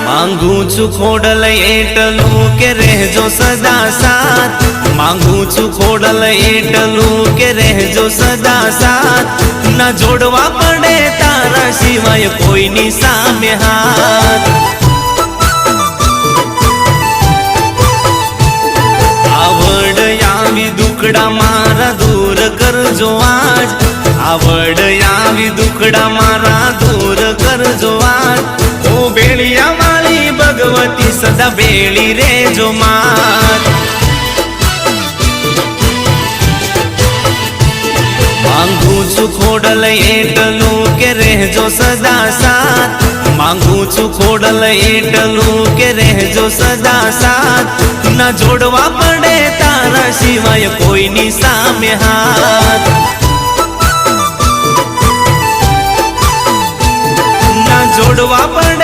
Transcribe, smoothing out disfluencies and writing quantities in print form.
માંગુ છું ખોડલ એટલું કે રહેજો સદા સાથ, માંગુ છું ખોડલ એટલું કે રહેજો સદા સાથ, ના જોડવા પડે તારા સિવાય કોઈની સામે હાથ। આવડ આવી દુખડા મારા દૂર કરજો આજ, આવડ આવી દુખડા મારા દૂર કરજો આજ। ઓ બેળિયા વાળી ભગવતી સદા બેળી રેજો માત। માંગુ છું ખોડલ એટલું કે રહેજો સદા સાથ, માંગુ છું ખોડલ એટલું કે રહેજો સદા સાથ, ના જોડવા પડે તારા સિવાય કોઈની સામે હાથ, ના જોડવા પડે